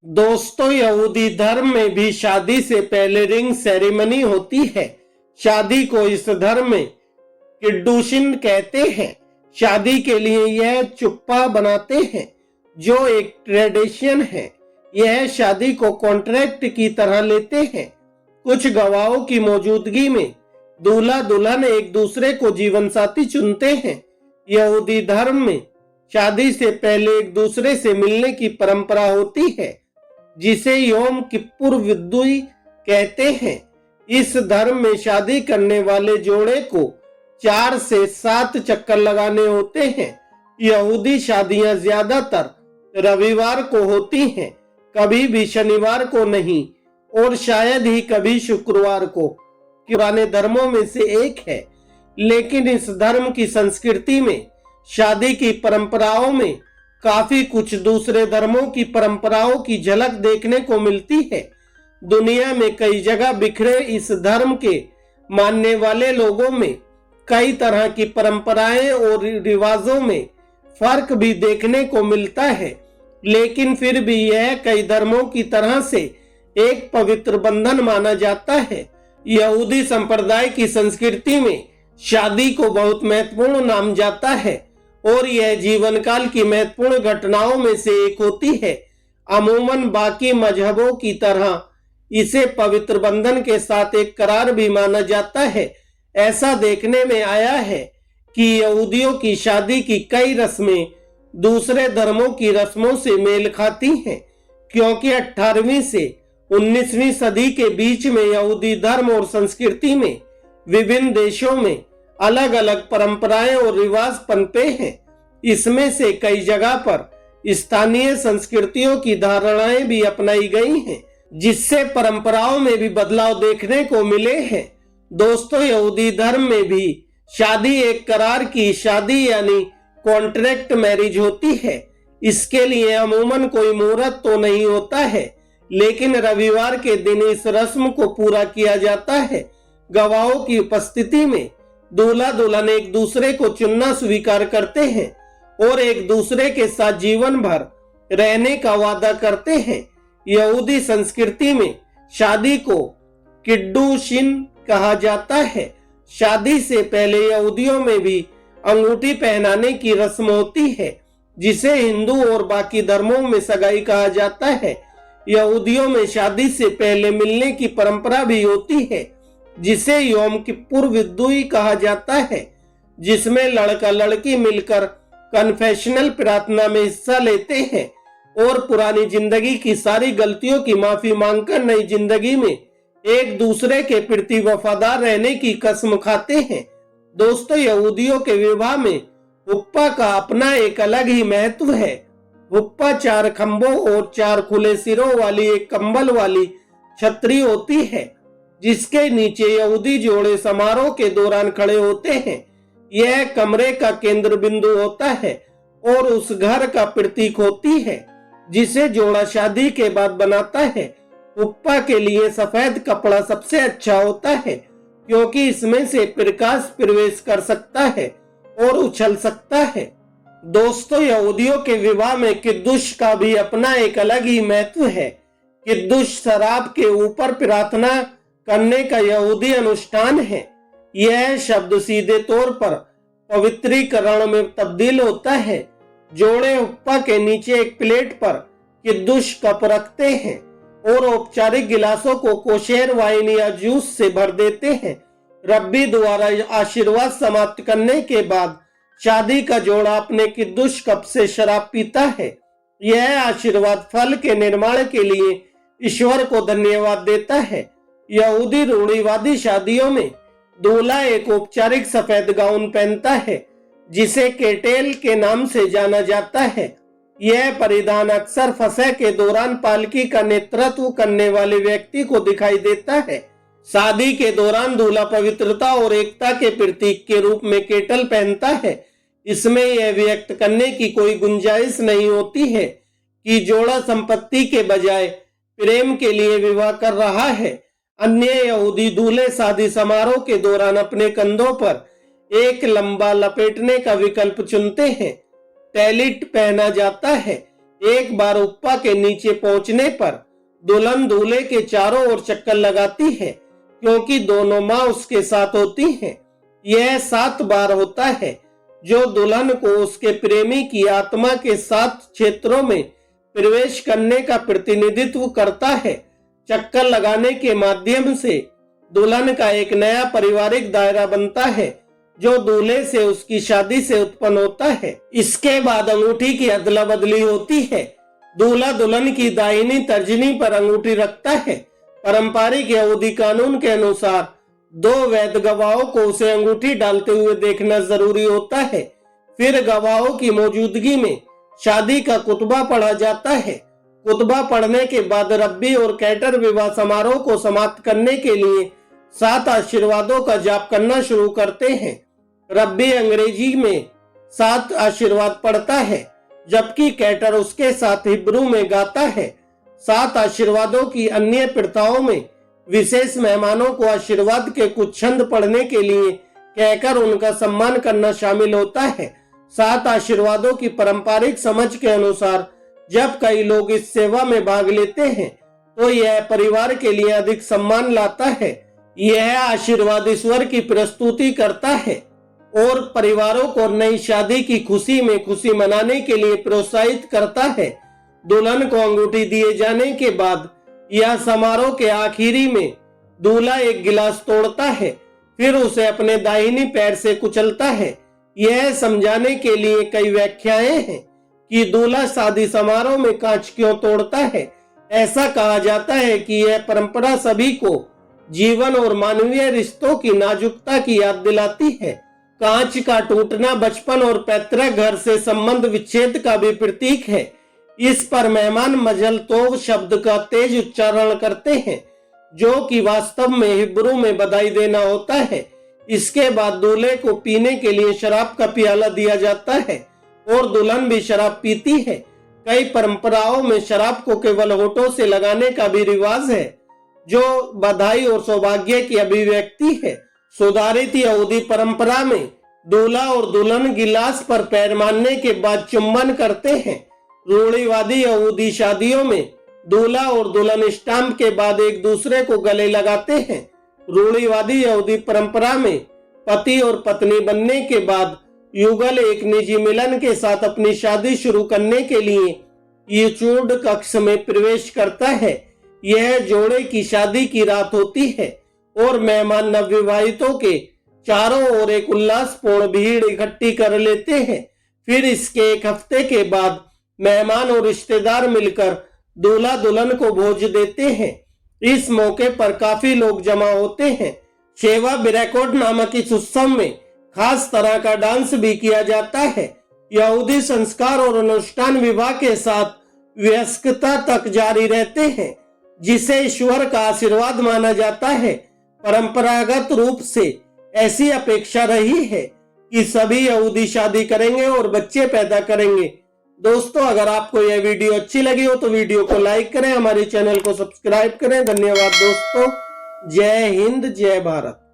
दोस्तों, यहूदी धर्म में भी शादी से पहले रिंग सेरेमनी होती है। शादी को इस धर्म में किड्डुशिन कहते हैं। शादी के लिए यह चुप्पा बनाते हैं जो एक ट्रेडिशन है। यह शादी को कॉन्ट्रैक्ट की तरह लेते हैं। कुछ गवाहों की मौजूदगी में दूल्हा दुल्हन एक दूसरे को जीवन साथी चुनते हैं। यहूदी धर्म में शादी से पहले एक दूसरे से मिलने की परंपरा होती है जिसे योम किप्पुर विद्युई कहते हैं। इस धर्म में शादी करने वाले जोड़े को 4 से 7 चक्कर लगाने होते हैं। यहूदी शादियां ज्यादातर रविवार को होती हैं, कभी भी शनिवार को नहीं और शायद ही कभी शुक्रवार को। पुराने धर्मों में से एक है, लेकिन इस धर्म की संस्कृति में शादी की परंपराओं में काफी कुछ दूसरे धर्मों की परंपराओं की झलक देखने को मिलती है। दुनिया में कई जगह बिखरे इस धर्म के मानने वाले लोगों में कई तरह की परंपराएं और रिवाजों में फर्क भी देखने को मिलता है, लेकिन फिर भी यह कई धर्मों की तरह से एक पवित्र बंधन माना जाता है। यहूदी संप्रदाय की संस्कृति में शादी को बहुत महत्वपूर्ण माना जाता है और यह जीवन काल की महत्वपूर्ण घटनाओं में से एक होती है। अमूमन बाकी मजहबों की तरह इसे पवित्र बंधन के साथ एक करार भी माना जाता है। ऐसा देखने में आया है कि यहूदियों की शादी की कई रस्में दूसरे धर्मों की रस्मों से मेल खाती हैं, क्योंकि 18वीं से 19वीं सदी के बीच में यहूदी धर्म और संस्कृति में विभिन्न देशों में अलग अलग परंपराएं और रिवाज पनपे हैं। इसमें से कई जगह पर स्थानीय संस्कृतियों की धारणाएं भी अपनाई गई हैं, जिससे परंपराओं में भी बदलाव देखने को मिले हैं। दोस्तों, यहूदी धर्म में भी शादी एक करार की शादी यानी कॉन्ट्रैक्ट मैरिज होती है। इसके लिए अमूमन कोई मुहूर्त तो नहीं होता है, लेकिन रविवार के दिन इस रस्म को पूरा किया जाता है। गवाहों की उपस्थिति में दूल्हा दुल्हन एक दूसरे को चुनना स्वीकार करते हैं और एक दूसरे के साथ जीवन भर रहने का वादा करते हैं। यहूदी संस्कृति में शादी को किड्डुशिन कहा जाता है। शादी से पहले यहूदियों में भी अंगूठी पहनाने की रस्म होती है, जिसे हिंदू और बाकी धर्मों में सगाई कहा जाता है। यहूदियों में शादी से पहले मिलने की परंपरा भी होती है, जिसे योम किप्पुर विद्युई कहा जाता है, जिसमें लड़का लड़की मिलकर कन्फेशनल प्रार्थना में हिस्सा लेते हैं और पुरानी जिंदगी की सारी गलतियों की माफी मांगकर नई जिंदगी में एक दूसरे के प्रति वफादार रहने की कसम खाते हैं। दोस्तों, यहूदियों के विवाह में हुप्पा का अपना एक अलग ही महत्व है। हुप्पा 4 खंभों और 4 खुले सिरों वाली एक कंबल वाली छतरी होती है, जिसके नीचे यहूदी जोड़े समारोह के दौरान खड़े होते हैं। यह कमरे का केंद्र बिंदु होता है और उस घर का प्रतीक होती है जिसे जोड़ा शादी के बाद बनाता है। हुप्पा के लिए सफेद कपड़ा सबसे अच्छा होता है, क्योंकि इसमें से प्रकाश प्रवेश कर सकता है और उछल सकता है। दोस्तों, यहूदियों के विवाह में किद्दुश का भी अपना एक अलग ही महत्व है। किद्दुश शराब के ऊपर प्रार्थना करने का यहूदी अनुष्ठान है। यह शब्द सीधे तौर पर पवित्रीकरण में तब्दील होता है। जोड़े हुप्पा के नीचे एक प्लेट पर किद्दुश कप रखते हैं और औपचारिक गिलासों को कोशेर वाइन या जूस से भर देते हैं। रब्बी द्वारा आशीर्वाद समाप्त करने के बाद शादी का जोड़ा अपने किद्दुश कप से शराब पीता है। यह आशीर्वाद फल के निर्माण के लिए ईश्वर को धन्यवाद देता है। यहूदी रूढ़िवादी शादियों में दूल्हा एक औपचारिक सफेद गाउन पहनता है, जिसे केटेल के नाम से जाना जाता है। यह परिधान अक्सर फसह के दौरान पालकी का नेतृत्व करने वाले व्यक्ति को दिखाई देता है। शादी के दौरान दूल्हा पवित्रता और एकता के प्रतीक के रूप में केटल पहनता है। इसमें यह व्यक्त करने की कोई गुंजाइश नहीं होती है कि जोड़ा संपत्ति के बजाय प्रेम के लिए विवाह कर रहा है। अन्य यहूदी दूल्हे शादी समारोह के दौरान अपने कंधों पर एक लंबा लपेटने का विकल्प चुनते हैं। टैलिट पहना जाता है, एक बार उपा के नीचे पहुंचने पर दुल्हन दूल्हे के चारों ओर चक्कर लगाती है, क्योंकि दोनों माँ उसके साथ होती हैं। यह 7 बार होता है, जो दुल्हन को उसके प्रेमी की आत्मा के 7 क्षेत्रों में प्रवेश करने का प्रतिनिधित्व करता है। चक्कर लगाने के माध्यम से दुल्हन का एक नया पारिवारिक दायरा बनता है, जो दूल्हे से उसकी शादी से उत्पन्न होता है। इसके बाद अंगूठी की अदला बदली होती है। दूल्हा दुल्हन की दाहिनी तर्जनी पर अंगूठी रखता है। पारंपरिक यहूदी कानून के अनुसार 2 वैध गवाहों को उसे अंगूठी डालते हुए देखना जरूरी होता है। फिर गवाहों की मौजूदगी में शादी का कुतबा पढ़ा जाता है। कुतबा पढ़ने के बाद रब्बी और कैटर विवाह समारोह को समाप्त करने के लिए 7 आशीर्वादों का जाप करना शुरू करते हैं। रब्बी अंग्रेजी में 7 आशीर्वाद पढ़ता है, जबकि कैटर उसके साथ हिब्रू में गाता है। 7 आशीर्वादों की अन्य प्रथाओं में विशेष मेहमानों को आशीर्वाद के कुछ छंद पढ़ने के लिए कहकर उनका सम्मान करना शामिल होता है। 7 आशीर्वादों की पारंपरिक समझ के अनुसार जब कई लोग इस सेवा में भाग लेते हैं, तो यह परिवार के लिए अधिक सम्मान लाता है। यह आशीर्वाद ईश्वर की प्रस्तुति करता है और परिवारों को नई शादी की खुशी में खुशी मनाने के लिए प्रोत्साहित करता है। दुल्हन को अंगूठी दिए जाने के बाद या समारोह के आखिरी में दूल्हा एक गिलास तोड़ता है, फिर उसे अपने दाहिनी पैर से कुचलता है। यह समझाने के लिए कई व्याख्याएं हैं कि दूल्हा शादी समारोह में कांच क्यों तोड़ता है। ऐसा कहा जाता है कि यह परंपरा सभी को जीवन और मानवीय रिश्तों की नाजुकता की याद दिलाती है। कांच का टूटना बचपन और पैतृक घर से संबंध विच्छेद का भी प्रतीक है। इस पर मेहमान मजल तोब शब्द का तेज उच्चारण करते हैं, जो कि वास्तव में हिब्रू में बधाई देना होता है। इसके बाद दूल्हे को पीने के लिए शराब का प्याला दिया जाता है और दुल्हन भी शराब पीती है। कई परंपराओं में शराब को केवल होठों से लगाने का भी रिवाज है, जो बधाई और सौभाग्य की अभिव्यक्ति है। सुधारित यहूदी परंपरा में दूल्हा और दुल्हन गिलास पर पैर मारने के बाद चुंबन करते हैं। रूढ़िवादी यहूदी शादियों में दूल्हा और दुल्हन स्टाम्प के बाद एक दूसरे को गले लगाते हैं। रूढ़िवादी यहूदी परंपरा में पति और पत्नी बनने के बाद युगल एक निजी मिलन के साथ अपनी शादी शुरू करने के लिए यचूड कक्ष में प्रवेश करता है। यह जोड़े की शादी की रात होती है और मेहमान नवविवाहितों के चारों ओर एक उल्लासपूर्ण भीड़ इकट्ठी कर लेते हैं। फिर इसके एक हफ्ते के बाद मेहमान और रिश्तेदार मिलकर दूल्हा दुल्हन को भोज देते हैं। इस मौके पर काफी लोग जमा होते हैं। शेवा बिरैकोट नामक इस उत्सव में खास तरह का डांस भी किया जाता है। यहूदी संस्कार और अनुष्ठान विवाह के साथ वयस्कता तक जारी रहते हैं, जिसे ईश्वर का आशीर्वाद माना जाता है। परंपरागत रूप से ऐसी अपेक्षा रही है कि सभी यहूदी शादी करेंगे और बच्चे पैदा करेंगे। दोस्तों, अगर आपको यह वीडियो अच्छी लगी हो तो वीडियो को लाइक करें, हमारे चैनल को सब्सक्राइब करें। धन्यवाद दोस्तों। जय हिंद, जय भारत।